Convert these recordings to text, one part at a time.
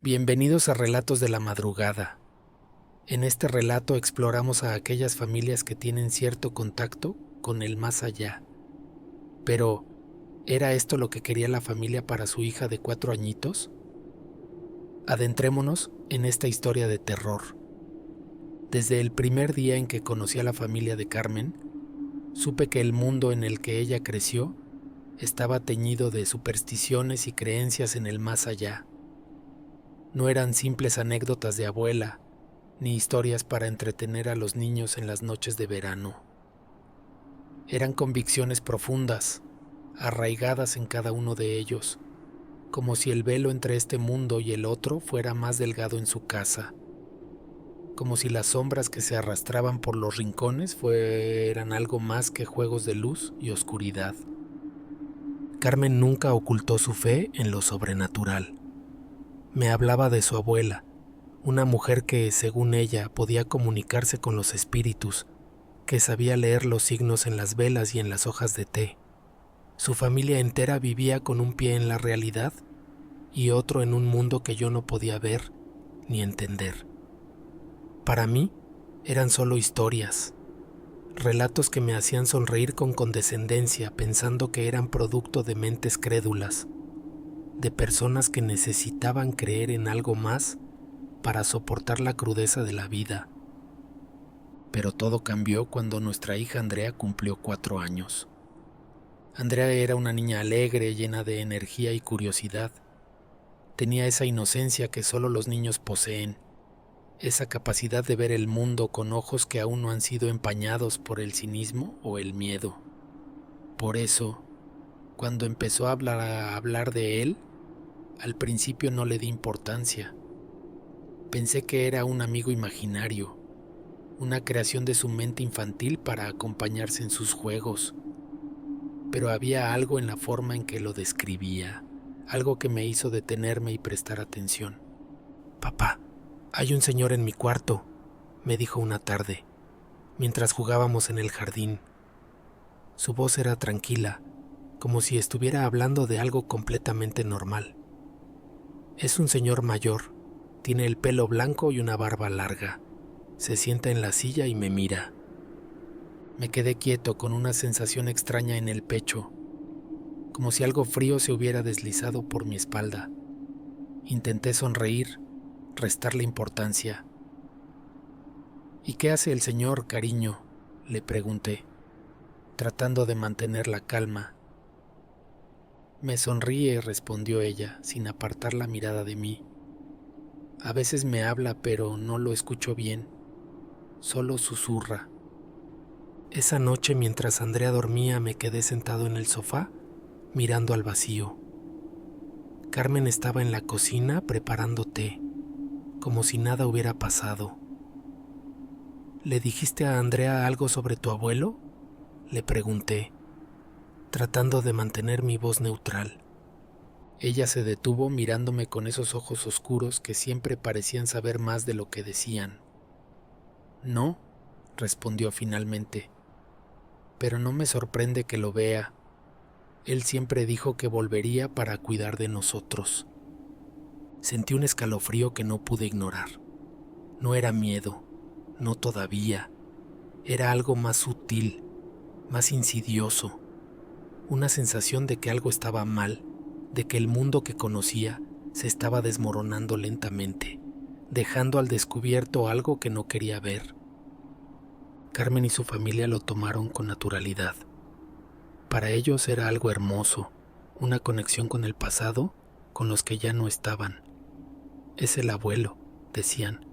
Bienvenidos a Relatos de la Madrugada. En este relato exploramos a aquellas familias que tienen cierto contacto con el más allá. Pero, ¿era esto lo que quería la familia para su hija de 4 añitos? Adentrémonos en esta historia de terror. Desde el primer día en que conocí a la familia de Carmen, supe que el mundo en el que ella creció estaba teñido de supersticiones y creencias en el más allá. No eran simples anécdotas de abuela, ni historias para entretener a los niños en las noches de verano. Eran convicciones profundas, arraigadas en cada uno de ellos, como si el velo entre este mundo y el otro fuera más delgado en su casa, como si las sombras que se arrastraban por los rincones fueran algo más que juegos de luz y oscuridad. Carmen nunca ocultó su fe en lo sobrenatural. Me hablaba de su abuela, una mujer que, según ella, podía comunicarse con los espíritus, que sabía leer los signos en las velas y en las hojas de té. Su familia entera vivía con un pie en la realidad y otro en un mundo que yo no podía ver ni entender. Para mí, eran solo historias, relatos que me hacían sonreír con condescendencia pensando que eran producto de mentes crédulas, de personas que necesitaban creer en algo más para soportar la crudeza de la vida. Pero todo cambió cuando nuestra hija Andrea cumplió 4 años. Andrea era una niña alegre, llena de energía y curiosidad. Tenía esa inocencia que solo los niños poseen, esa capacidad de ver el mundo con ojos que aún no han sido empañados por el cinismo o el miedo. Por eso, cuando empezó a hablar de él, al principio no le di importancia. Pensé que era un amigo imaginario, una creación de su mente infantil para acompañarse en sus juegos. Pero había algo en la forma en que lo describía, algo que me hizo detenerme y prestar atención. «Papá, hay un señor en mi cuarto», me dijo una tarde, mientras jugábamos en el jardín. Su voz era tranquila, como si estuviera hablando de algo completamente normal. Es un señor mayor, tiene el pelo blanco y una barba larga. Se sienta en la silla y me mira. Me quedé quieto con una sensación extraña en el pecho, como si algo frío se hubiera deslizado por mi espalda. Intenté sonreír, restarle importancia. «¿Y qué hace el señor, cariño?», le pregunté, tratando de mantener la calma. «Me sonríe», respondió ella, sin apartar la mirada de mí. «A veces me habla, pero no lo escucho bien. Solo susurra». Esa noche, mientras Andrea dormía, me quedé sentado en el sofá, mirando al vacío. Carmen estaba en la cocina preparando té, como si nada hubiera pasado. «¿Le dijiste a Andrea algo sobre tu abuelo?», le pregunté, tratando de mantener mi voz neutral. Ella se detuvo mirándome con esos ojos oscuros que siempre parecían saber más de lo que decían. «No», respondió finalmente, «pero no me sorprende que lo vea. Él siempre dijo que volvería para cuidar de nosotros». Sentí un escalofrío que no pude ignorar. No era miedo, no todavía. Era algo más sutil, más insidioso. Una sensación de que algo estaba mal, de que el mundo que conocía se estaba desmoronando lentamente, dejando al descubierto algo que no quería ver. Carmen y su familia lo tomaron con naturalidad. Para ellos era algo hermoso, una conexión con el pasado, con los que ya no estaban. «Es el abuelo», decían,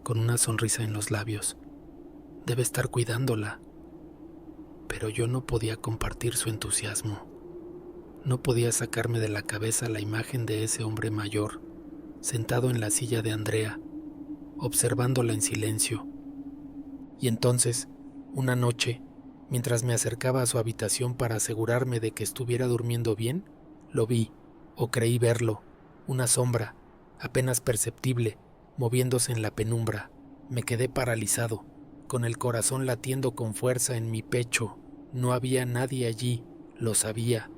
con una sonrisa en los labios. «Debe estar cuidándola». Pero yo no podía compartir su entusiasmo. No podía sacarme de la cabeza la imagen de ese hombre mayor, sentado en la silla de Andrea, observándola en silencio. Y entonces, una noche, mientras me acercaba a su habitación para asegurarme de que estuviera durmiendo bien, lo vi, o creí verlo, una sombra, apenas perceptible, moviéndose en la penumbra. Me quedé paralizado, con el corazón latiendo con fuerza en mi pecho. No había nadie allí, lo sabía,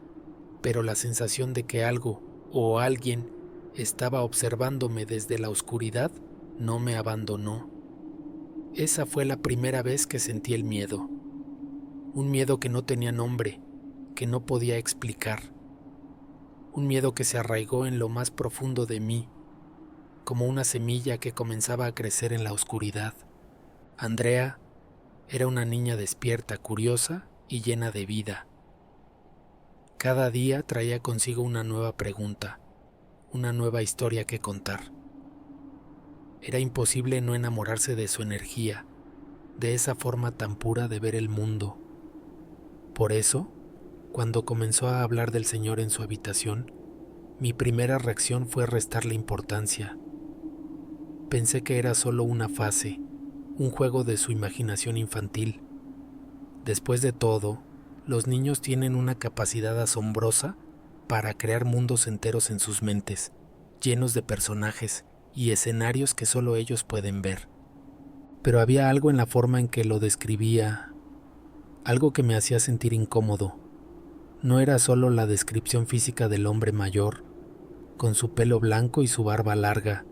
pero la sensación de que algo o alguien estaba observándome desde la oscuridad, no me abandonó. Esa fue la primera vez que sentí el miedo. Un miedo que no tenía nombre, que no podía explicar. Un miedo que se arraigó en lo más profundo de mí, como una semilla que comenzaba a crecer en la oscuridad. Andrea era una niña despierta, curiosa y llena de vida. Cada día traía consigo una nueva pregunta, una nueva historia que contar. Era imposible no enamorarse de su energía, de esa forma tan pura de ver el mundo. Por eso, cuando comenzó a hablar del Señor en su habitación, mi primera reacción fue restarle importancia. Pensé que era solo una fase, un juego de su imaginación infantil. Después de todo, los niños tienen una capacidad asombrosa para crear mundos enteros en sus mentes, llenos de personajes y escenarios que solo ellos pueden ver. Pero había algo en la forma en que lo describía, algo que me hacía sentir incómodo. No era solo la descripción física del hombre mayor, con su pelo blanco y su barba larga,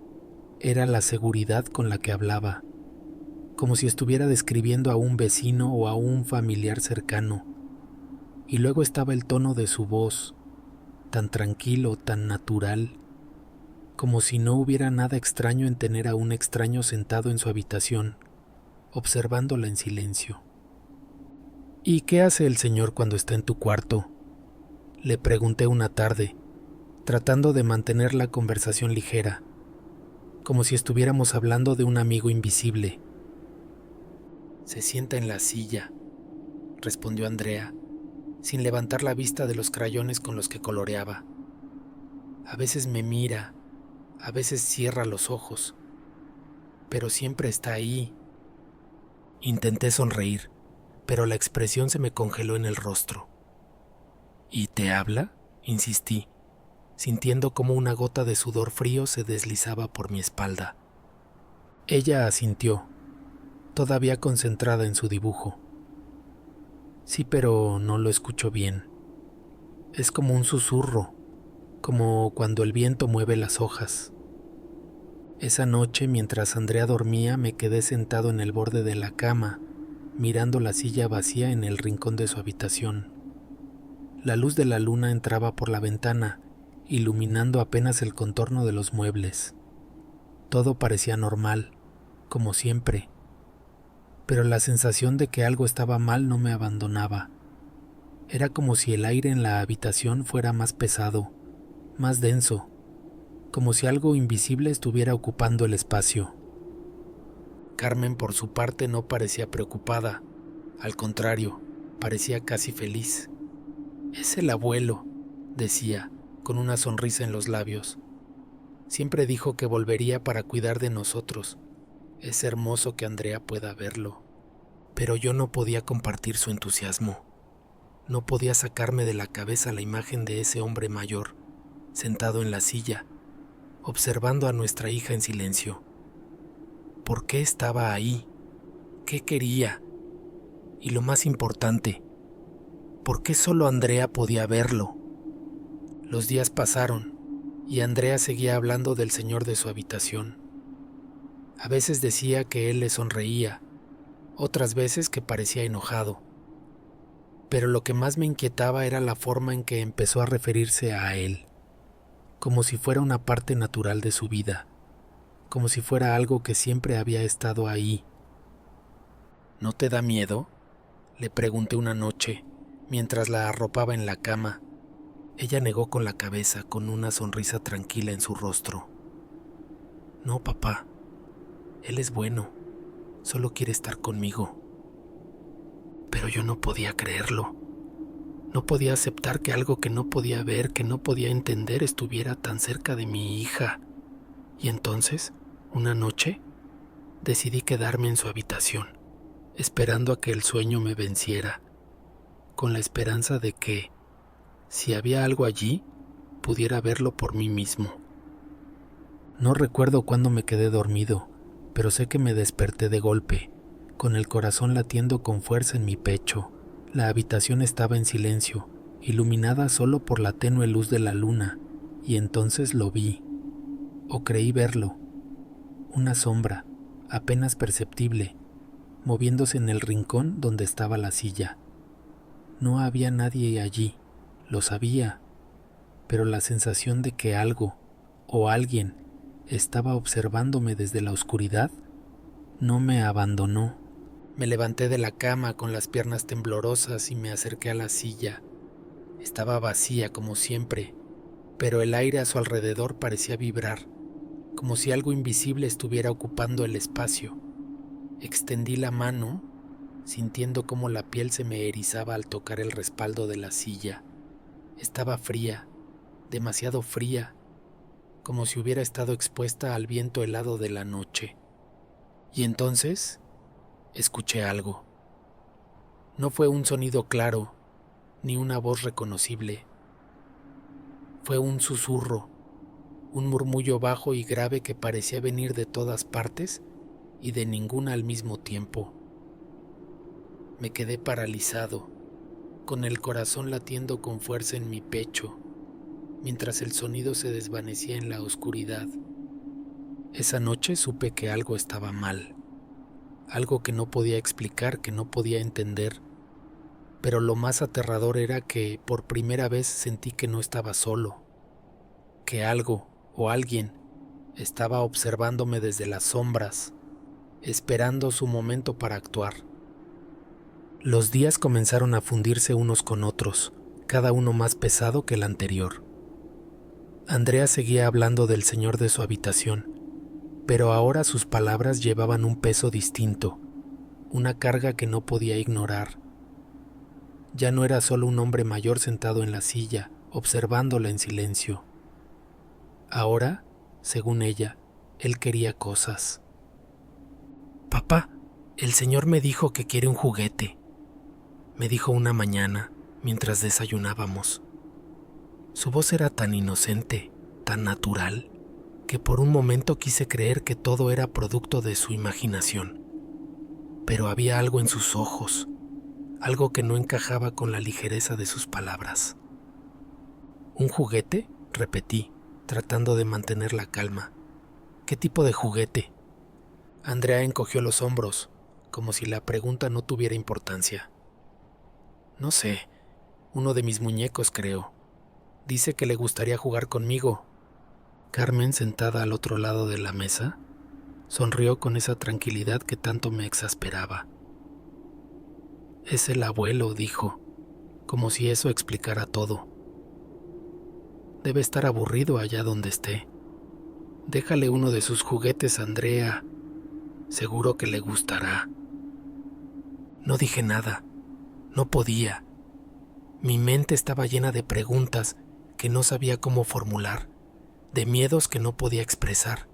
era la seguridad con la que hablaba, como si estuviera describiendo a un vecino o a un familiar cercano. Y luego estaba el tono de su voz, tan tranquilo, tan natural, como si no hubiera nada extraño en tener a un extraño sentado en su habitación, observándola en silencio. ¿Y qué hace el Señor cuando está en tu cuarto?, le pregunté una tarde, tratando de mantener la conversación ligera, como si estuviéramos hablando de un amigo invisible. Se sienta en la silla, respondió Andrea, sin levantar la vista de los crayones con los que coloreaba. A veces me mira, a veces cierra los ojos, pero siempre está ahí. Intenté sonreír, pero la expresión se me congeló en el rostro. ¿Y te habla?, insistí, sintiendo como una gota de sudor frío se deslizaba por mi espalda. Ella asintió, todavía concentrada en su dibujo. Sí, pero no lo escucho bien. Es como un susurro, como cuando el viento mueve las hojas. Esa noche, mientras Andrea dormía, me quedé sentado en el borde de la cama, mirando la silla vacía en el rincón de su habitación. La luz de la luna entraba por la ventana, iluminando apenas el contorno de los muebles. Todo parecía normal, como siempre, pero la sensación de que algo estaba mal no me abandonaba. Era como si el aire en la habitación fuera más pesado, más denso, como si algo invisible estuviera ocupando el espacio. Carmen, por su parte, no parecía preocupada. Al contrario, parecía casi feliz. «Es el abuelo», decía, con una sonrisa en los labios. «Siempre dijo que volvería para cuidar de nosotros. Es hermoso que Andrea pueda verlo». Pero yo no podía compartir su entusiasmo. No podía sacarme de la cabeza la imagen de ese hombre mayor, sentado en la silla, observando a nuestra hija en silencio. ¿Por qué estaba ahí? ¿Qué quería? Y lo más importante, ¿por qué solo Andrea podía verlo? Los días pasaron y Andrea seguía hablando del señor de su habitación. A veces decía que él le sonreía, otras veces que parecía enojado. Pero lo que más me inquietaba era la forma en que empezó a referirse a él, como si fuera una parte natural de su vida, como si fuera algo que siempre había estado ahí. ¿No te da miedo?, le pregunté una noche, mientras la arropaba en la cama. Ella negó con la cabeza, con una sonrisa tranquila en su rostro. «No, papá, él es bueno, solo quiere estar conmigo». Pero yo no podía creerlo. No podía aceptar que algo que no podía ver, que no podía entender, estuviera tan cerca de mi hija. Y entonces, una noche, decidí quedarme en su habitación, esperando a que el sueño me venciera, con la esperanza de que, si había algo allí, pudiera verlo por mí mismo. No recuerdo cuándo me quedé dormido, pero sé que me desperté de golpe, con el corazón latiendo con fuerza en mi pecho. La habitación estaba en silencio, iluminada solo por la tenue luz de la luna, y entonces lo vi. o creí verlo, una sombra, apenas perceptible, moviéndose en el rincón donde estaba la silla. No había nadie allí, lo sabía, pero la sensación de que algo o alguien estaba observándome desde la oscuridad no me abandonó. Me levanté de la cama con las piernas temblorosas y me acerqué a la silla. Estaba vacía como siempre, pero el aire a su alrededor parecía vibrar, como si algo invisible estuviera ocupando el espacio. Extendí la mano, sintiendo cómo la piel se me erizaba al tocar el respaldo de la silla. Estaba fría, demasiado fría, como si hubiera estado expuesta al viento helado de la noche. Y entonces escuché algo. No fue un sonido claro, ni una voz reconocible. Fue un susurro, un murmullo bajo y grave que parecía venir de todas partes y de ninguna al mismo tiempo. Me quedé paralizado, con el corazón latiendo con fuerza en mi pecho, mientras el sonido se desvanecía en la oscuridad. Esa noche supe que algo estaba mal, algo que no podía explicar, que no podía entender, pero lo más aterrador era que por primera vez sentí que no estaba solo, que algo o alguien estaba observándome desde las sombras, esperando su momento para actuar. Los días comenzaron a fundirse unos con otros, cada uno más pesado que el anterior. Andrea seguía hablando del señor de su habitación, pero ahora sus palabras llevaban un peso distinto, una carga que no podía ignorar. Ya no era solo un hombre mayor sentado en la silla, observándola en silencio. Ahora, según ella, él quería cosas. «Papá, el señor me dijo que quiere un juguete», me dijo una mañana mientras desayunábamos. Su voz era tan inocente, tan natural, que por un momento quise creer que todo era producto de su imaginación. Pero había algo en sus ojos, algo que no encajaba con la ligereza de sus palabras. «¿Un juguete?», repetí, tratando de mantener la calma. «¿Qué tipo de juguete?». Andrea encogió los hombros, como si la pregunta no tuviera importancia. «No sé, uno de mis muñecos, creo. Dice que le gustaría jugar conmigo». Carmen, sentada al otro lado de la mesa, sonrió con esa tranquilidad que tanto me exasperaba. «Es el abuelo», dijo, como si eso explicara todo. «Debe estar aburrido allá donde esté. Déjale uno de sus juguetes a Andrea. Seguro que le gustará». No dije nada. No podía. Mi mente estaba llena de preguntas que no sabía cómo formular, de miedos que no podía expresar.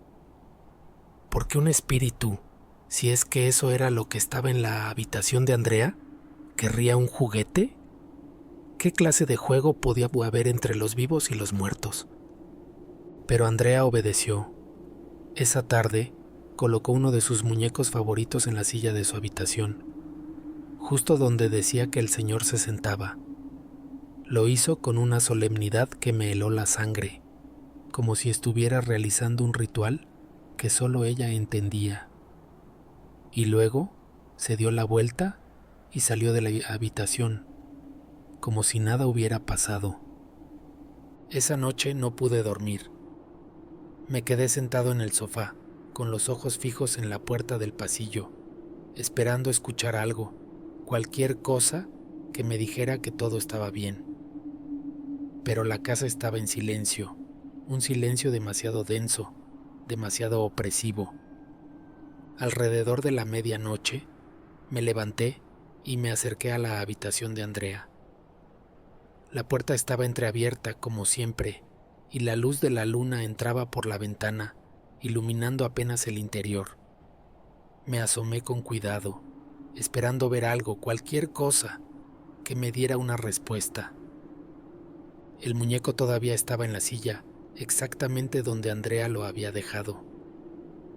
¿Por qué un espíritu, si es que eso era lo que estaba en la habitación de Andrea, querría un juguete? ¿Qué clase de juego podía haber entre los vivos y los muertos? Pero Andrea obedeció. Esa tarde, colocó uno de sus muñecos favoritos en la silla de su habitación, justo donde decía que el señor se sentaba. Lo hizo con una solemnidad que me heló la sangre, como si estuviera realizando un ritual que solo ella entendía. Y luego se dio la vuelta y salió de la habitación, como si nada hubiera pasado. Esa noche no pude dormir. Me quedé sentado en el sofá, con los ojos fijos en la puerta del pasillo, esperando escuchar algo, cualquier cosa que me dijera que todo estaba bien. Pero la casa estaba en silencio, un silencio demasiado denso, demasiado opresivo. Alrededor de la medianoche, me levanté y me acerqué a la habitación de Andrea. La puerta estaba entreabierta como siempre, y la luz de la luna entraba por la ventana, iluminando apenas el interior. Me asomé con cuidado, esperando ver algo, cualquier cosa, que me diera una respuesta. El muñeco todavía estaba en la silla, exactamente donde Andrea lo había dejado.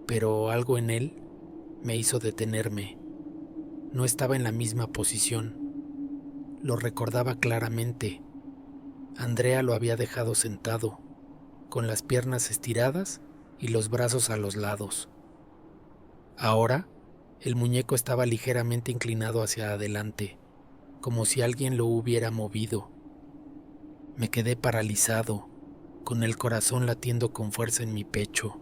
Pero algo en él me hizo detenerme. No estaba en la misma posición. Lo recordaba claramente. Andrea lo había dejado sentado, con las piernas estiradas y los brazos a los lados. Ahora, el muñeco estaba ligeramente inclinado hacia adelante, como si alguien lo hubiera movido. Me quedé paralizado, con el corazón latiendo con fuerza en mi pecho.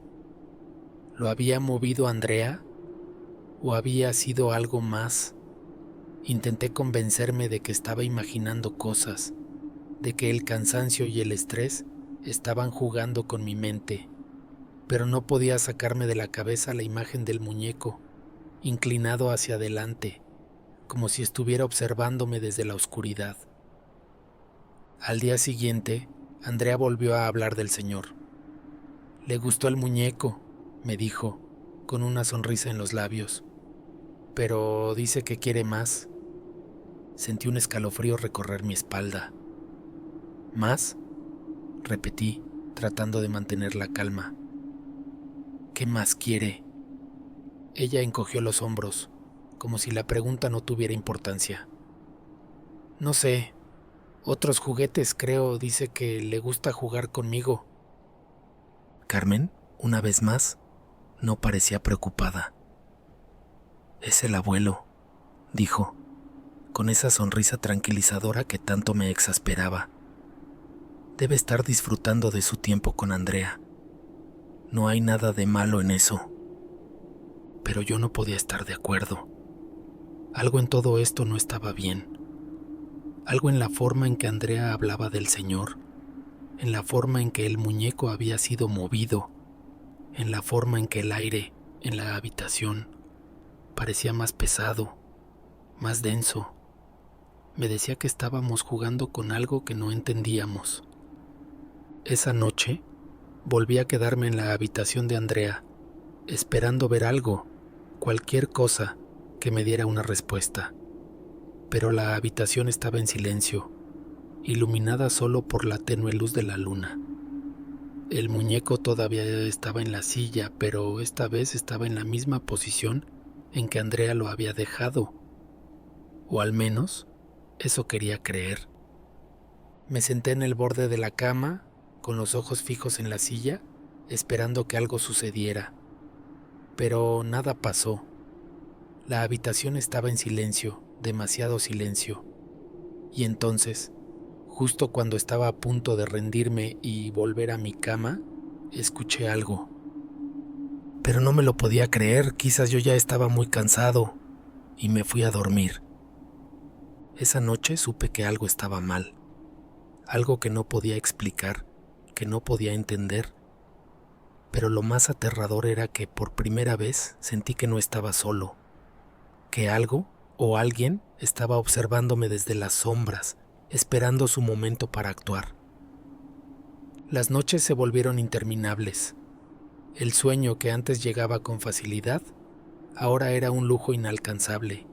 ¿Lo había movido Andrea? ¿O había sido algo más? Intenté convencerme de que estaba imaginando cosas, de que el cansancio y el estrés estaban jugando con mi mente, pero no podía sacarme de la cabeza la imagen del muñeco, inclinado hacia adelante, como si estuviera observándome desde la oscuridad. Al día siguiente, Andrea volvió a hablar del señor. Le gustó el muñeco, me dijo, con una sonrisa en los labios, pero dice que quiere más. Sentí un escalofrío recorrer mi espalda. ¿Más? Repetí, tratando de mantener la calma. ¿Qué más quiere? Ella encogió los hombros, como si la pregunta no tuviera importancia. No sé, otros juguetes creo, dice que le gusta jugar conmigo. Carmen, una vez más, no parecía preocupada. Es el abuelo, dijo, con esa sonrisa tranquilizadora que tanto me exasperaba. Debe estar disfrutando de su tiempo con Andrea. No hay nada de malo en eso. Pero yo no podía estar de acuerdo. Algo en todo esto no estaba bien. Algo en la forma en que Andrea hablaba del Señor, en la forma en que el muñeco había sido movido, en la forma en que el aire en la habitación parecía más pesado, más denso. Me decía que estábamos jugando con algo que no entendíamos. Esa noche volví a quedarme en la habitación de Andrea, esperando ver algo, cualquier cosa que me diera una respuesta. Pero la habitación estaba en silencio, iluminada solo por la tenue luz de la luna. El muñeco todavía estaba en la silla, pero esta vez estaba en la misma posición en que Andrea lo había dejado. O al menos, eso quería creer. Me senté en el borde de la cama, con los ojos fijos en la silla, esperando que algo sucediera. Pero nada pasó. La habitación estaba en silencio, demasiado silencio. Y entonces, justo cuando estaba a punto de rendirme y volver a mi cama, escuché algo. Pero no me lo podía creer, quizás yo ya estaba muy cansado, y me fui a dormir. Esa noche supe que algo estaba mal, algo que no podía explicar, que no podía entender. Pero lo más aterrador era que por primera vez sentí que no estaba solo, que algo o alguien estaba observándome desde las sombras, esperando su momento para actuar. Las noches se volvieron interminables. El sueño que antes llegaba con facilidad, ahora era un lujo inalcanzable.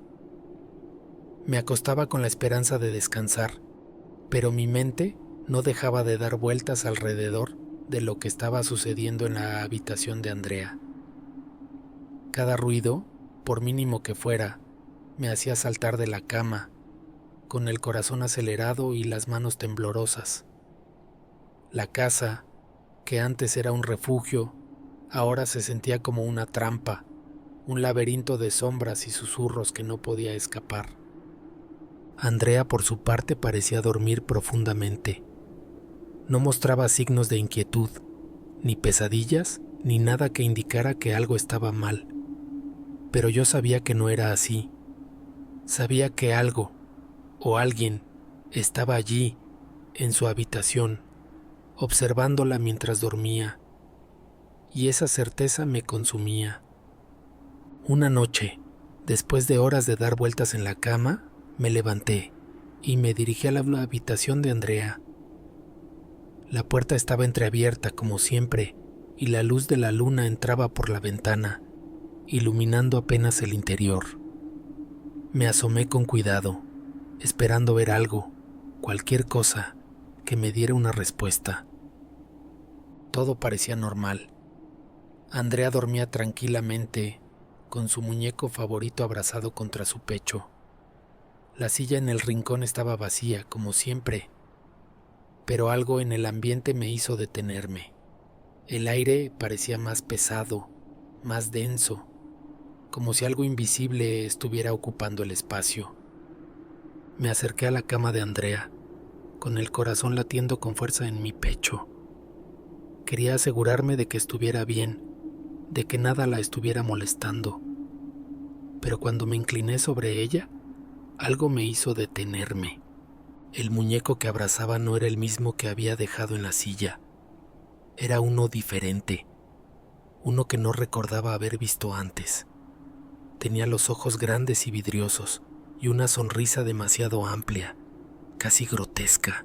Me acostaba con la esperanza de descansar, pero mi mente no dejaba de dar vueltas alrededor de lo que estaba sucediendo en la habitación de Andrea. Cada ruido, por mínimo que fuera, me hacía saltar de la cama, con el corazón acelerado y las manos temblorosas. La casa, que antes era un refugio, ahora se sentía como una trampa, un laberinto de sombras y susurros que no podía escapar. Andrea, por su parte, parecía dormir profundamente. No mostraba signos de inquietud, ni pesadillas, ni nada que indicara que algo estaba mal. Pero yo sabía que no era así. Sabía que algo, o alguien, estaba allí, en su habitación, observándola mientras dormía, y esa certeza me consumía. Una noche, después de horas de dar vueltas en la cama, me levanté y me dirigí a la habitación de Andrea. La puerta estaba entreabierta como siempre, y la luz de la luna entraba por la ventana, iluminando apenas el interior. Me asomé con cuidado, esperando ver algo, cualquier cosa, que me diera una respuesta. Todo parecía normal. Andrea dormía tranquilamente, con su muñeco favorito abrazado contra su pecho. La silla en el rincón estaba vacía, como siempre, pero algo en el ambiente me hizo detenerme. El aire parecía más pesado, más denso, como si algo invisible estuviera ocupando el espacio. Me acerqué a la cama de Andrea, con el corazón latiendo con fuerza en mi pecho. Quería asegurarme de que estuviera bien, de que nada la estuviera molestando. Pero cuando me incliné sobre ella, algo me hizo detenerme. El muñeco que abrazaba no era el mismo que había dejado en la silla. Era uno diferente, uno que no recordaba haber visto antes. Tenía los ojos grandes y vidriosos y una sonrisa demasiado amplia, casi grotesca.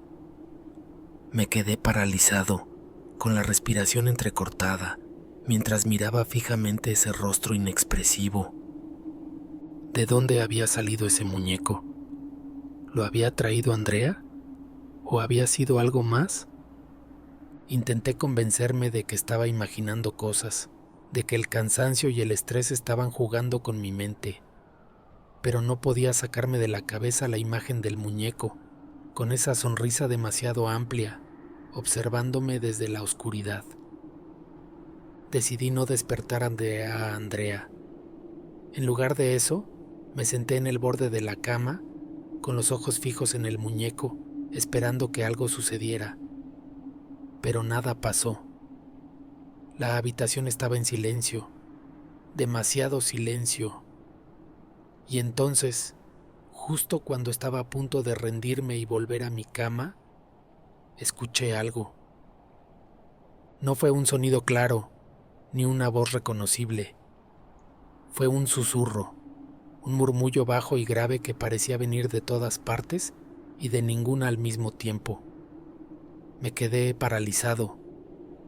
Me quedé paralizado, con la respiración entrecortada, mientras miraba fijamente ese rostro inexpresivo. ¿De dónde había salido ese muñeco? ¿Lo había traído Andrea? ¿O había sido algo más? Intenté convencerme de que estaba imaginando cosas, de que el cansancio y el estrés estaban jugando con mi mente, pero no podía sacarme de la cabeza la imagen del muñeco, con esa sonrisa demasiado amplia, observándome desde la oscuridad. Decidí no despertar a Andrea. En lugar de eso, me senté en el borde de la cama, con los ojos fijos en el muñeco, esperando que algo sucediera. Pero nada pasó. La habitación estaba en silencio, demasiado silencio. Y entonces, justo cuando estaba a punto de rendirme y volver a mi cama, escuché algo. No fue un sonido claro, ni una voz reconocible. Fue un susurro, un murmullo bajo y grave que parecía venir de todas partes y de ninguna al mismo tiempo. Me quedé paralizado,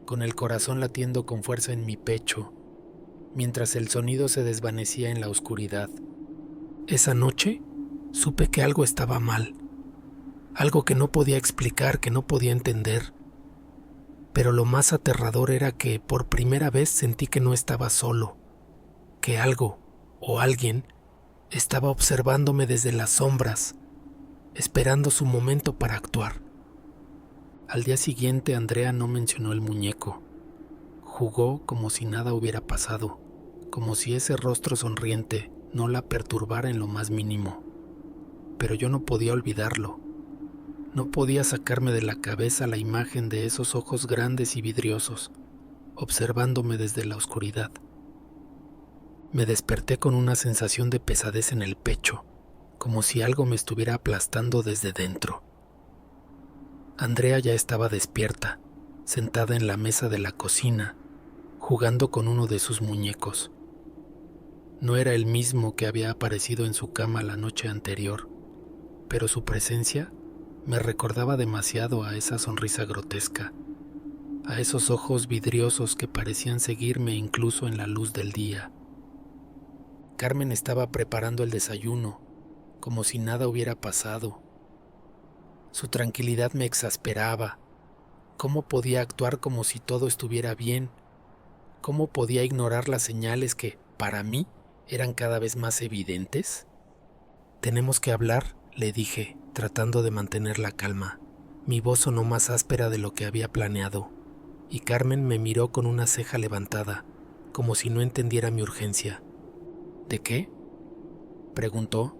con el corazón latiendo con fuerza en mi pecho, mientras el sonido se desvanecía en la oscuridad. Esa noche supe que algo estaba mal, algo que no podía explicar, que no podía entender. Pero lo más aterrador era que por primera vez sentí que no estaba solo, que algo o alguien estaba observándome desde las sombras, esperando su momento para actuar. Al día siguiente Andrea no mencionó el muñeco. Jugó como si nada hubiera pasado, como si ese rostro sonriente no la perturbara en lo más mínimo. Pero yo no podía olvidarlo. No podía sacarme de la cabeza la imagen de esos ojos grandes y vidriosos, observándome desde la oscuridad. Me desperté con una sensación de pesadez en el pecho, como si algo me estuviera aplastando desde dentro. Andrea ya estaba despierta, sentada en la mesa de la cocina, jugando con uno de sus muñecos. No era el mismo que había aparecido en su cama la noche anterior, pero su presencia me recordaba demasiado a esa sonrisa grotesca, a esos ojos vidriosos que parecían seguirme incluso en la luz del día. Carmen estaba preparando el desayuno, como si nada hubiera pasado. Su tranquilidad me exasperaba. ¿Cómo podía actuar como si todo estuviera bien? ¿Cómo podía ignorar las señales que, para mí, eran cada vez más evidentes? «Tenemos que hablar», le dije, tratando de mantener la calma. Mi voz sonó más áspera de lo que había planeado, y Carmen me miró con una ceja levantada, como si no entendiera mi urgencia. «¿De qué?», preguntó,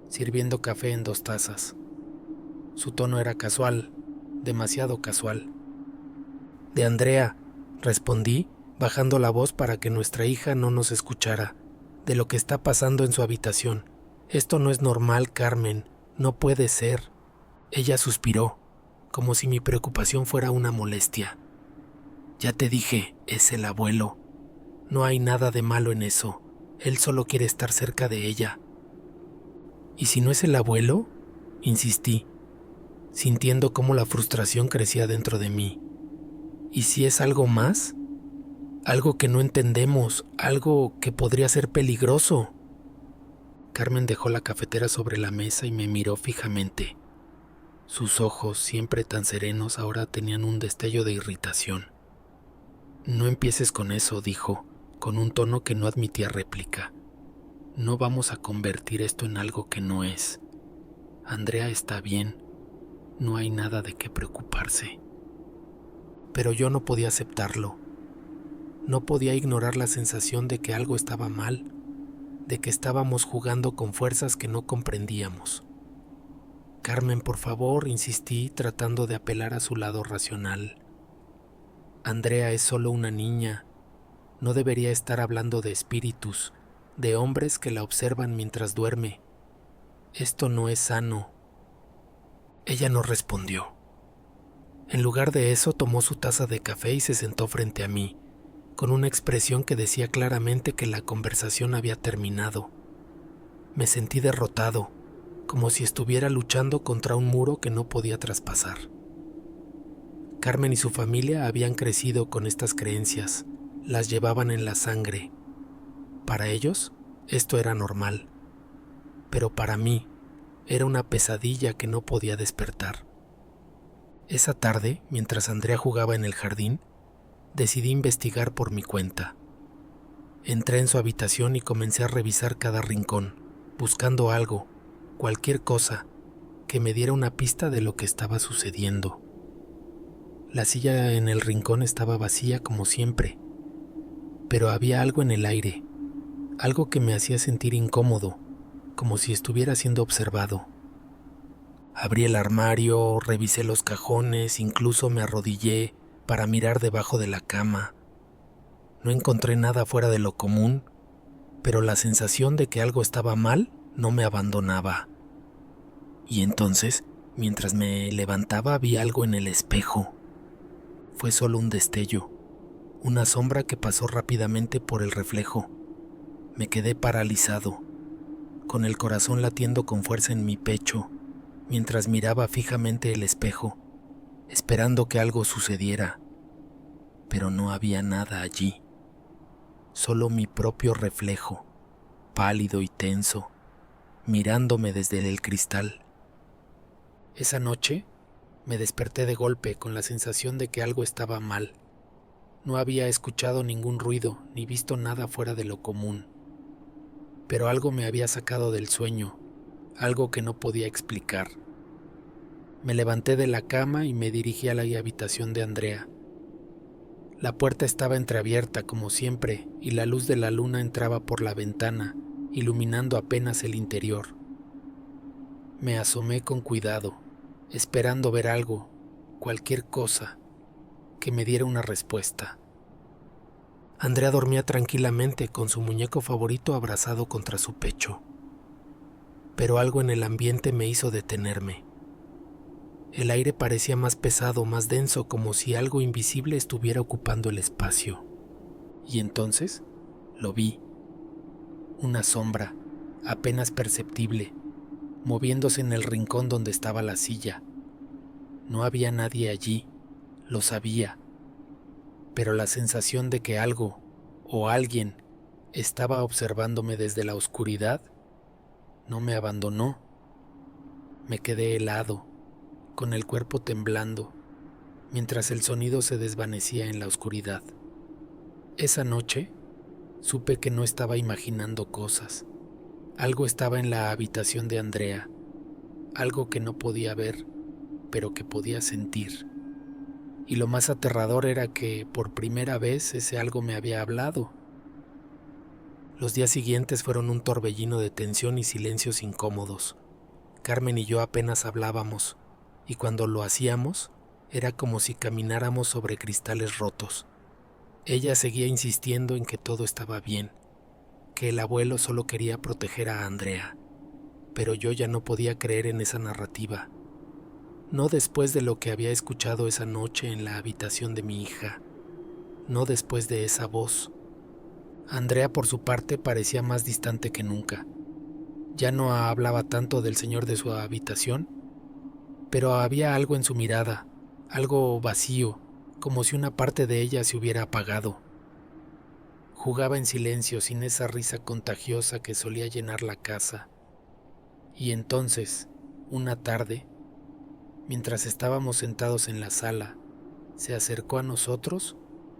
sirviendo café en 2 tazas. Su tono era casual, demasiado casual. «De Andrea», respondí, bajando la voz para que nuestra hija no nos escuchara, «de lo que está pasando en su habitación. Esto no es normal, Carmen, no puede ser». Ella suspiró, como si mi preocupación fuera una molestia. «Ya te dije, es el abuelo. No hay nada de malo en eso. Él solo quiere estar cerca de ella». «¿Y si no es el abuelo?», insistí, sintiendo cómo la frustración crecía dentro de mí. «¿Y si es algo más? Algo que no entendemos, algo que podría ser peligroso». Carmen dejó la cafetera sobre la mesa y me miró fijamente. Sus ojos, siempre tan serenos, ahora tenían un destello de irritación. «No empieces con eso», dijo, con un tono que no admitía réplica. «No vamos a convertir esto en algo que no es. Andrea está bien. No hay nada de qué preocuparse». Pero yo no podía aceptarlo. No podía ignorar la sensación de que algo estaba mal, de que estábamos jugando con fuerzas que no comprendíamos. Carmen, por favor, insistí tratando de apelar a su lado racional. Andrea es solo una niña. No debería estar hablando de espíritus, de hombres que la observan mientras duerme. Esto no es sano. Ella no respondió. En lugar de eso, tomó su taza de café y se sentó frente a mí, con una expresión que decía claramente que la conversación había terminado. Me sentí derrotado, como si estuviera luchando contra un muro que no podía traspasar. Carmen y su familia habían crecido con estas creencias, las llevaban en la sangre. Para ellos, esto era normal, pero para mí, era una pesadilla que no podía despertar. Esa tarde, mientras Andrea jugaba en el jardín, decidí investigar por mi cuenta. Entré en su habitación y comencé a revisar cada rincón, buscando algo, cualquier cosa, que me diera una pista de lo que estaba sucediendo. La silla en el rincón estaba vacía como siempre, pero había algo en el aire, algo que me hacía sentir incómodo, como si estuviera siendo observado. Abrí el armario, revisé los cajones, incluso me arrodillé para mirar debajo de la cama. No encontré nada fuera de lo común, pero la sensación de que algo estaba mal no me abandonaba. Y entonces, mientras me levantaba, vi algo en el espejo. Fue solo un destello, una sombra que pasó rápidamente por el reflejo. Me quedé paralizado, con el corazón latiendo con fuerza en mi pecho, mientras miraba fijamente el espejo, esperando que algo sucediera. Pero no había nada allí, solo mi propio reflejo, pálido y tenso, mirándome desde el cristal. Esa noche me desperté de golpe con la sensación de que algo estaba mal. No había escuchado ningún ruido ni visto nada fuera de lo común, pero algo me había sacado del sueño, algo que no podía explicar. Me levanté de la cama y me dirigí a la habitación de Andrea. La puerta estaba entreabierta como siempre y la luz de la luna entraba por la ventana, iluminando apenas el interior. Me asomé con cuidado, esperando ver algo, cualquier cosa, que me diera una respuesta. Andrea dormía tranquilamente con su muñeco favorito abrazado contra su pecho. Pero algo en el ambiente me hizo detenerme. El aire parecía más pesado, más denso, como si algo invisible estuviera ocupando el espacio. Y entonces lo vi. Una sombra, apenas perceptible, moviéndose en el rincón donde estaba la silla. No había nadie allí, lo sabía, pero la sensación de que algo o alguien estaba observándome desde la oscuridad no me abandonó. Me quedé helado, con el cuerpo temblando, mientras el sonido se desvanecía en la oscuridad. Esa noche supe que no estaba imaginando cosas. Algo estaba en la habitación de Andrea, algo que no podía ver, pero que podía sentir. Y lo más aterrador era que por primera vez ese algo me había hablado. Los días siguientes fueron un torbellino de tensión y silencios incómodos. Carmen y yo apenas hablábamos, y cuando lo hacíamos, era como si camináramos sobre cristales rotos. Ella seguía insistiendo en que todo estaba bien, que el abuelo solo quería proteger a Andrea, pero yo ya no podía creer en esa narrativa. No después de lo que había escuchado esa noche en la habitación de mi hija, no después de esa voz. Andrea, por su parte, parecía más distante que nunca. Ya no hablaba tanto del señor de su habitación, pero había algo en su mirada, algo vacío, como si una parte de ella se hubiera apagado. Jugaba en silencio, sin esa risa contagiosa que solía llenar la casa. Y entonces, una tarde, mientras estábamos sentados en la sala, se acercó a nosotros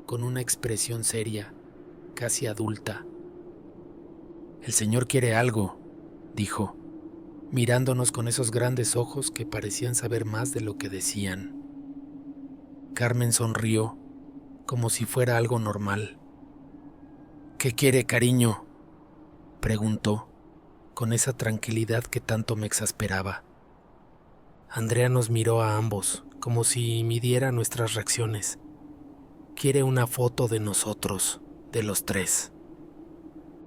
con una expresión seria, casi adulta. «El señor quiere algo», dijo, mirándonos con esos grandes ojos que parecían saber más de lo que decían. Carmen sonrió, como si fuera algo normal. ¿Qué quiere, cariño?, preguntó, con esa tranquilidad que tanto me exasperaba. Andrea nos miró a ambos, como si midiera nuestras reacciones. Quiere una foto de nosotros, de los tres.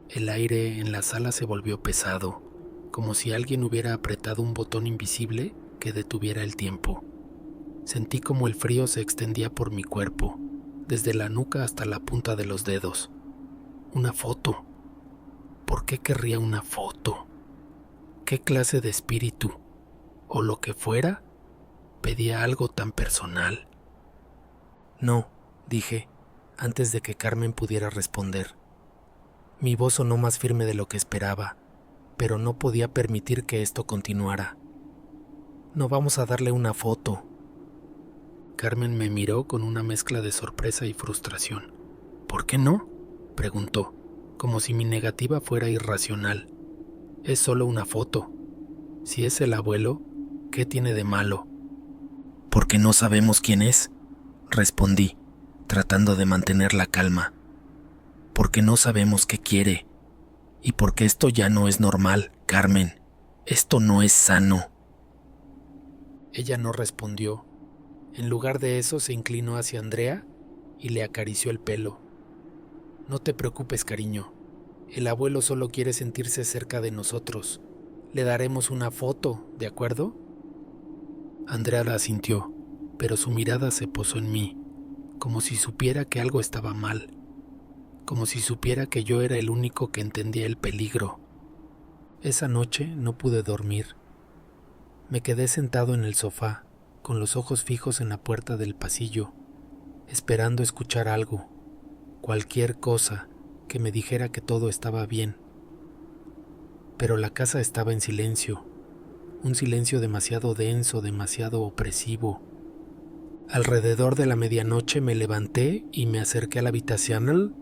El aire en la sala se volvió pesado, como si alguien hubiera apretado un botón invisible que detuviera el tiempo. Sentí como el frío se extendía por mi cuerpo, desde la nuca hasta la punta de los dedos. Una foto. ¿Por qué querría una foto? ¿Qué clase de espíritu, o lo que fuera, pedía algo tan personal? No, dije, antes de que Carmen pudiera responder. Mi voz sonó más firme de lo que esperaba, pero no podía permitir que esto continuara. No vamos a darle una foto. Carmen me miró con una mezcla de sorpresa y frustración. ¿Por qué no?, preguntó, como si mi negativa fuera irracional. Es solo una foto. Si es el abuelo, ¿qué tiene de malo? Porque no sabemos quién es, respondí, tratando de mantener la calma. Porque no sabemos qué quiere. Y porque esto ya no es normal, Carmen. Esto no es sano. Ella no respondió. En lugar de eso se inclinó hacia Andrea y le acarició el pelo. No te preocupes, cariño. El abuelo solo quiere sentirse cerca de nosotros. Le daremos una foto, ¿de acuerdo? Andrea la asintió, pero su mirada se posó en mí, como si supiera que algo estaba mal, como si supiera que yo era el único que entendía el peligro. Esa noche no pude dormir. Me quedé sentado en el sofá, con los ojos fijos en la puerta del pasillo, esperando escuchar algo, cualquier cosa que me dijera que todo estaba bien. Pero la casa estaba en silencio, un silencio demasiado denso, demasiado opresivo. Alrededor de la medianoche me levanté y me acerqué a la habitación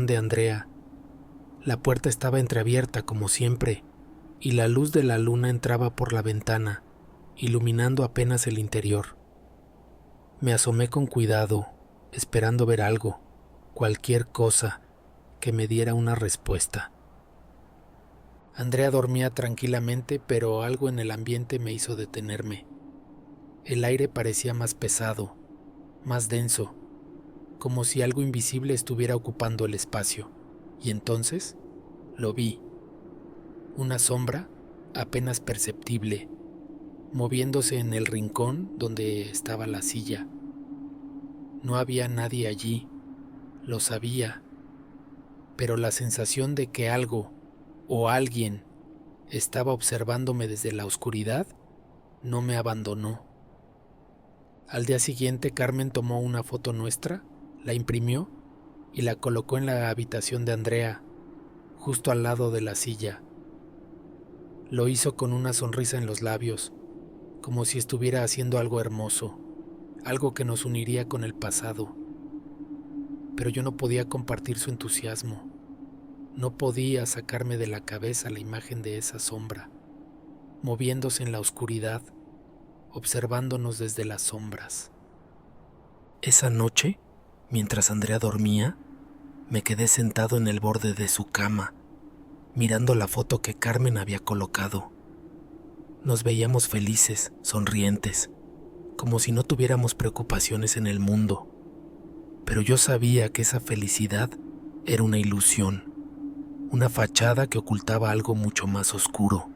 de Andrea. La puerta estaba entreabierta como siempre, y la luz de la luna entraba por la ventana, iluminando apenas el interior. Me asomé con cuidado, esperando ver algo, cualquier cosa, que me diera una respuesta. Andrea dormía tranquilamente, pero algo en el ambiente me hizo detenerme. El aire parecía más pesado, más denso, como si algo invisible estuviera ocupando el espacio. Y entonces lo vi. Una sombra, apenas perceptible, moviéndose en el rincón donde estaba la silla. No había nadie allí, lo sabía, pero la sensación de que algo o alguien estaba observándome desde la oscuridad no me abandonó. Al día siguiente, Carmen tomó una foto nuestra, la imprimió y la colocó en la habitación de Andrea, justo al lado de la silla. Lo hizo con una sonrisa en los labios, como si estuviera haciendo algo hermoso, algo que nos uniría con el pasado. Pero yo no podía compartir su entusiasmo. No podía sacarme de la cabeza la imagen de esa sombra, moviéndose en la oscuridad, observándonos desde las sombras. Esa noche, mientras Andrea dormía, me quedé sentado en el borde de su cama, mirando la foto que Carmen había colocado. Nos veíamos felices, sonrientes, como si no tuviéramos preocupaciones en el mundo. Pero yo sabía que esa felicidad era una ilusión, una fachada que ocultaba algo mucho más oscuro.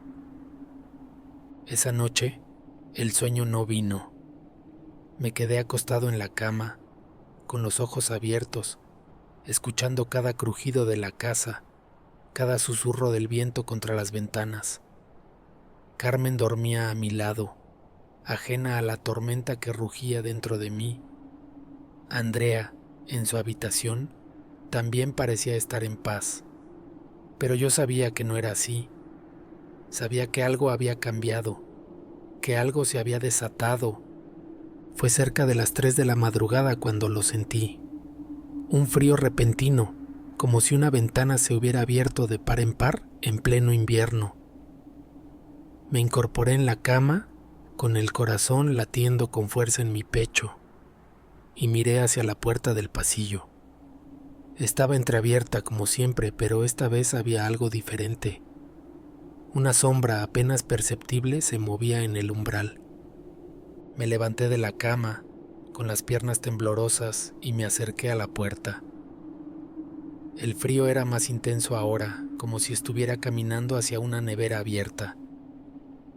Esa noche, el sueño no vino. Me quedé acostado en la cama, con los ojos abiertos, escuchando cada crujido de la casa, cada susurro del viento contra las ventanas. Carmen dormía a mi lado, ajena a la tormenta que rugía dentro de mí. Andrea, en su habitación, también parecía estar en paz. Pero yo sabía que no era así. Sabía que algo había cambiado, que algo se había desatado. Fue cerca de las 3 de la madrugada cuando lo sentí. Un frío repentino, como si una ventana se hubiera abierto de par en par en pleno invierno. Me incorporé en la cama, con el corazón latiendo con fuerza en mi pecho, y miré hacia la puerta del pasillo. Estaba entreabierta como siempre, pero esta vez había algo diferente. Una sombra apenas perceptible se movía en el umbral. Me levanté de la cama, con las piernas temblorosas, y me acerqué a la puerta. El frío era más intenso ahora, como si estuviera caminando hacia una nevera abierta.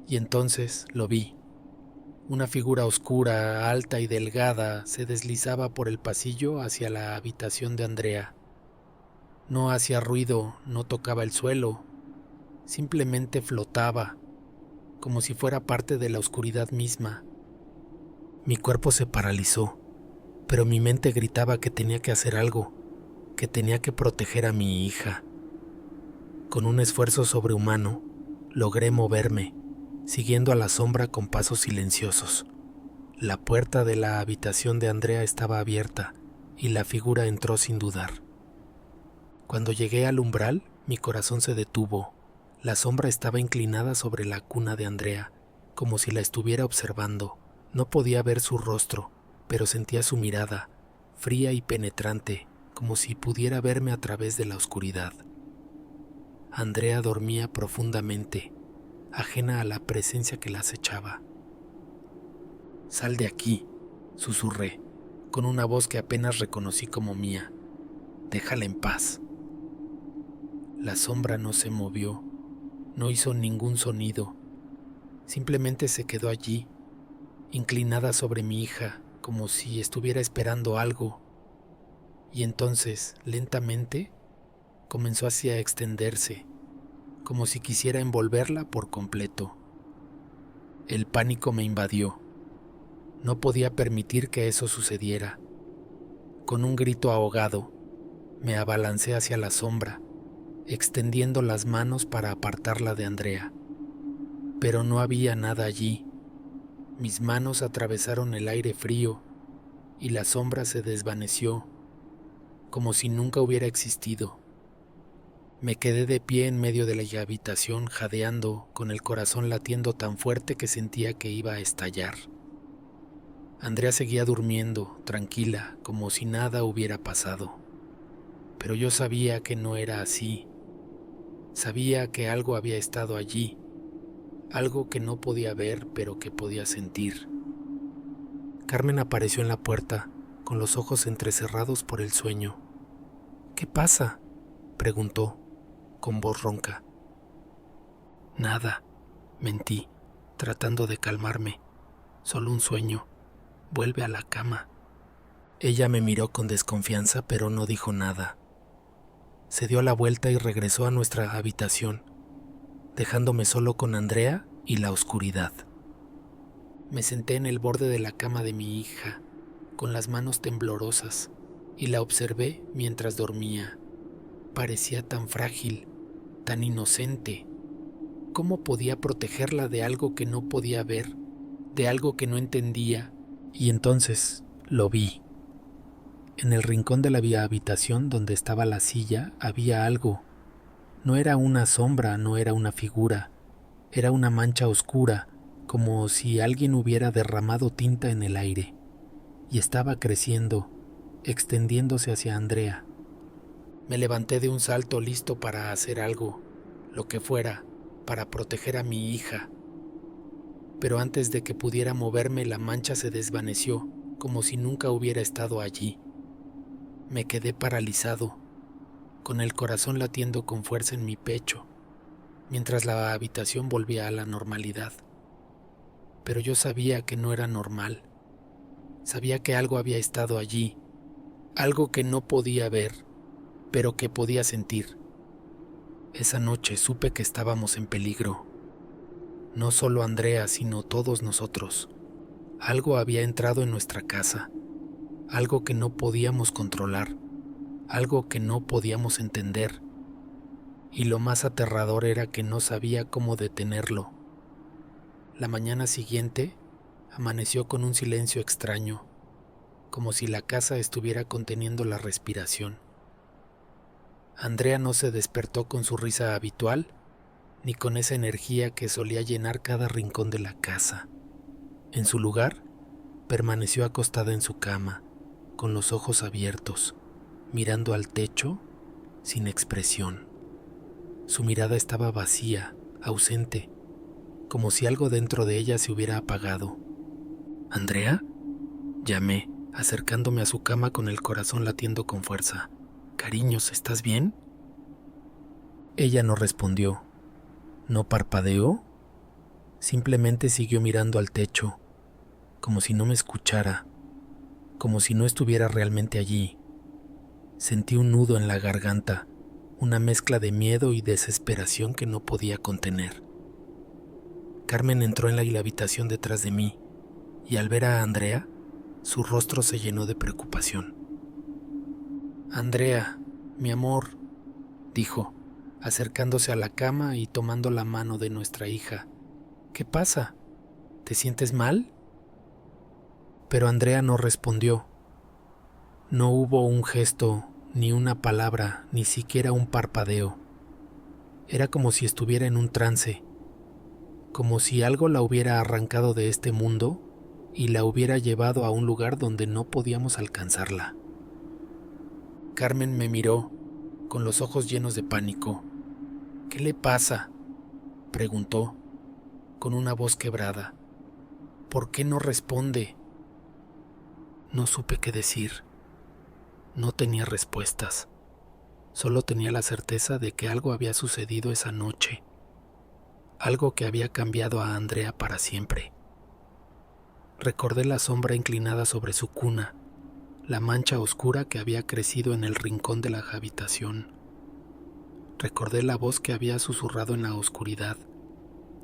Y entonces lo vi. Una figura oscura, alta y delgada se deslizaba por el pasillo hacia la habitación de Andrea. No hacía ruido, no tocaba el suelo, simplemente flotaba, como si fuera parte de la oscuridad misma. Mi cuerpo se paralizó, pero mi mente gritaba que tenía que hacer algo, que tenía que proteger a mi hija. Con un esfuerzo sobrehumano, logré moverme, siguiendo a la sombra con pasos silenciosos. La puerta de la habitación de Andrea estaba abierta y la figura entró sin dudar. Cuando llegué al umbral, mi corazón se detuvo. La sombra estaba inclinada sobre la cuna de Andrea, como si la estuviera observando. No podía ver su rostro, pero sentía su mirada, fría y penetrante, como si pudiera verme a través de la oscuridad. Andrea dormía profundamente, ajena a la presencia que la acechaba. «Sal de aquí», susurré, con una voz que apenas reconocí como mía. «Déjala en paz». La sombra no se movió, no hizo ningún sonido, simplemente se quedó allí, inclinada sobre mi hija, como si estuviera esperando algo. Y entonces, lentamente, comenzó así a extenderse, como si quisiera envolverla por completo. El pánico me invadió. No podía permitir que eso sucediera. Con un grito ahogado, me abalancé hacia la sombra, extendiendo las manos para apartarla de Andrea. Pero no había nada allí. Mis manos atravesaron el aire frío y la sombra se desvaneció, como si nunca hubiera existido. Me quedé de pie en medio de la habitación, jadeando, con el corazón latiendo tan fuerte que sentía que iba a estallar. Andrea seguía durmiendo, tranquila, como si nada hubiera pasado. Pero yo sabía que no era así. Sabía que algo había estado allí, algo que no podía ver, pero que podía sentir. Carmen apareció en la puerta, con los ojos entrecerrados por el sueño. «¿Qué pasa?», preguntó, con voz ronca. «Nada», mentí, tratando de calmarme. «Solo un sueño. Vuelve a la cama». Ella me miró con desconfianza, pero no dijo nada. Se dio la vuelta y regresó a nuestra habitación, dejándome solo con Andrea y la oscuridad. Me senté en el borde de la cama de mi hija, con las manos temblorosas, y la observé mientras dormía. Parecía tan frágil, tan inocente. ¿Cómo podía protegerla de algo que no podía ver, de algo que no entendía? Y entonces lo vi. En el rincón de la habitación donde estaba la silla había algo. No era una sombra, no era una figura. Era una mancha oscura, como si alguien hubiera derramado tinta en el aire. Y estaba creciendo, extendiéndose hacia Andrea. Me levanté de un salto listo para hacer algo, lo que fuera, para proteger a mi hija. Pero antes de que pudiera moverme, la mancha se desvaneció, como si nunca hubiera estado allí. Me quedé paralizado, con el corazón latiendo con fuerza en mi pecho, mientras la habitación volvía a la normalidad. Pero yo sabía que no era normal. Sabía que algo había estado allí, algo que no podía ver, pero que podía sentir. Esa noche supe que estábamos en peligro. No solo Andrea, sino todos nosotros. Algo había entrado en nuestra casa, algo que no podíamos controlar, algo que no podíamos entender. Y lo más aterrador era que no sabía cómo detenerlo. La mañana siguiente amaneció con un silencio extraño, como si la casa estuviera conteniendo la respiración. Andrea no se despertó con su risa habitual, ni con esa energía que solía llenar cada rincón de la casa. En su lugar, permaneció acostada en su cama, con los ojos abiertos, mirando al techo, sin expresión. Su mirada estaba vacía, ausente, como si algo dentro de ella se hubiera apagado. ¿Andrea? Llamé, acercándome a su cama con el corazón latiendo con fuerza. Cariños, ¿estás bien? Ella no respondió. ¿No parpadeó? Simplemente siguió mirando al techo, como si no me escuchara, como si no estuviera realmente allí. Sentí un nudo en la garganta, una mezcla de miedo y desesperación que no podía contener. Carmen entró en la habitación detrás de mí, y al ver a Andrea, su rostro se llenó de preocupación. Andrea, mi amor, dijo, acercándose a la cama y tomando la mano de nuestra hija. ¿Qué pasa? ¿Te sientes mal? Pero Andrea no respondió. No hubo un gesto, ni una palabra, ni siquiera un parpadeo. Era como si estuviera en un trance, como si algo la hubiera arrancado de este mundo y la hubiera llevado a un lugar donde no podíamos alcanzarla. Carmen me miró, con los ojos llenos de pánico. ¿Qué le pasa?, preguntó, con una voz quebrada. ¿Por qué no responde? No supe qué decir. No tenía respuestas. Solo tenía la certeza de que algo había sucedido esa noche. Algo que había cambiado a Andrea para siempre. Recordé la sombra inclinada sobre su cuna, la mancha oscura que había crecido en el rincón de la habitación. Recordé la voz que había susurrado en la oscuridad,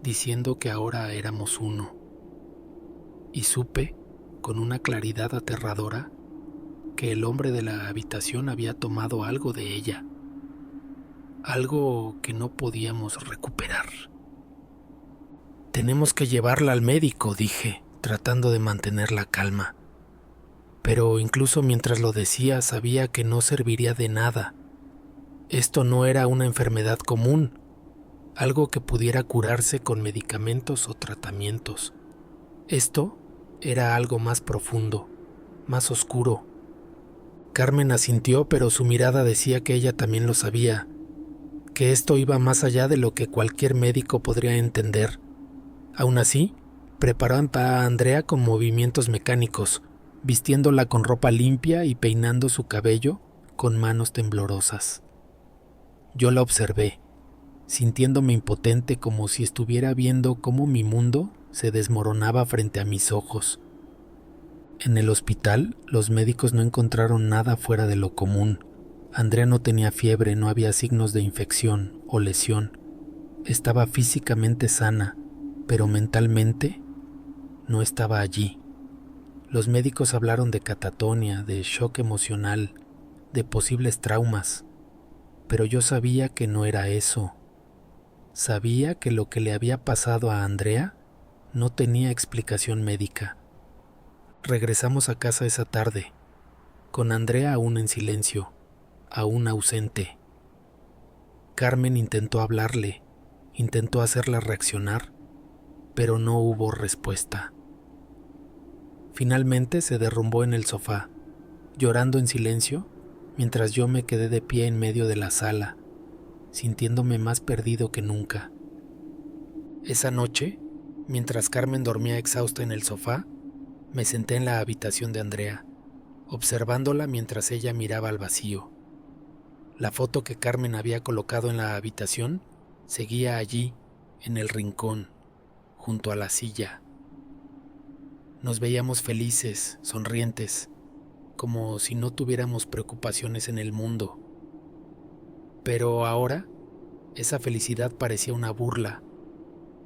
diciendo que ahora éramos uno. Y supe, con una claridad aterradora, que el hombre de la habitación había tomado algo de ella, algo que no podíamos recuperar. Tenemos que llevarla al médico, dije, tratando de mantener la calma. Pero incluso mientras lo decía sabía que no serviría de nada. Esto no era una enfermedad común, algo que pudiera curarse con medicamentos o tratamientos. Esto era algo más profundo, más oscuro. Carmen asintió, pero su mirada decía que ella también lo sabía, que esto iba más allá de lo que cualquier médico podría entender. Aún así, preparaban a Andrea con movimientos mecánicos, vistiéndola con ropa limpia y peinando su cabello con manos temblorosas. Yo la observé, sintiéndome impotente como si estuviera viendo cómo mi mundo se desmoronaba frente a mis ojos. En el hospital, los médicos no encontraron nada fuera de lo común. Andrea no tenía fiebre, no había signos de infección o lesión. Estaba físicamente sana, pero mentalmente no estaba allí. Los médicos hablaron de catatonia, de shock emocional, de posibles traumas, pero yo sabía que no era eso. Sabía que lo que le había pasado a Andrea no tenía explicación médica. Regresamos a casa esa tarde, con Andrea aún en silencio, aún ausente. Carmen intentó hablarle, intentó hacerla reaccionar, pero no hubo respuesta. Finalmente se derrumbó en el sofá, llorando en silencio, mientras yo me quedé de pie en medio de la sala, sintiéndome más perdido que nunca. Esa noche, mientras Carmen dormía exhausta en el sofá, me senté en la habitación de Andrea, observándola mientras ella miraba al vacío. La foto que Carmen había colocado en la habitación seguía allí, en el rincón, junto a la silla. Nos veíamos felices, sonrientes, como si no tuviéramos preocupaciones en el mundo. Pero ahora, esa felicidad parecía una burla,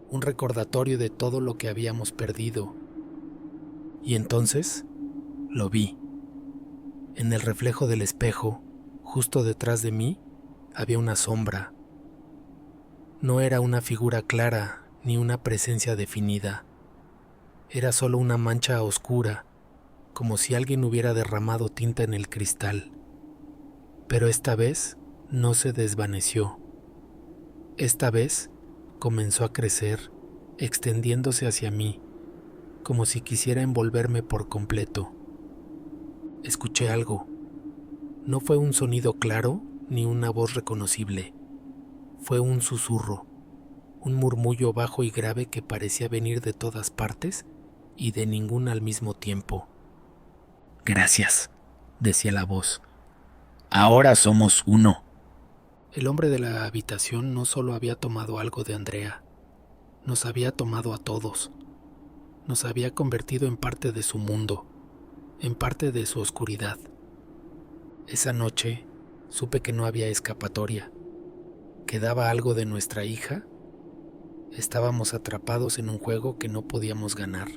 un recordatorio de todo lo que habíamos perdido. Y entonces, lo vi. En el reflejo del espejo, justo detrás de mí, había una sombra. No era una figura clara, ni una presencia definida. Era solo una mancha oscura, como si alguien hubiera derramado tinta en el cristal. Pero esta vez no se desvaneció. Esta vez comenzó a crecer, extendiéndose hacia mí, como si quisiera envolverme por completo. Escuché algo. No fue un sonido claro ni una voz reconocible. Fue un susurro, un murmullo bajo y grave que parecía venir de todas partes y de ninguna al mismo tiempo. Gracias, decía la voz. Ahora somos uno. El hombre de la habitación no solo había tomado algo de Andrea, nos había tomado a todos. Nos había convertido en parte de su mundo, en parte de su oscuridad. Esa noche supe que no había escapatoria. ¿Quedaba algo de nuestra hija? Estábamos atrapados en un juego que no podíamos ganar.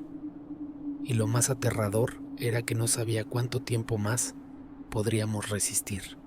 Y lo más aterrador era que no sabía cuánto tiempo más podríamos resistir.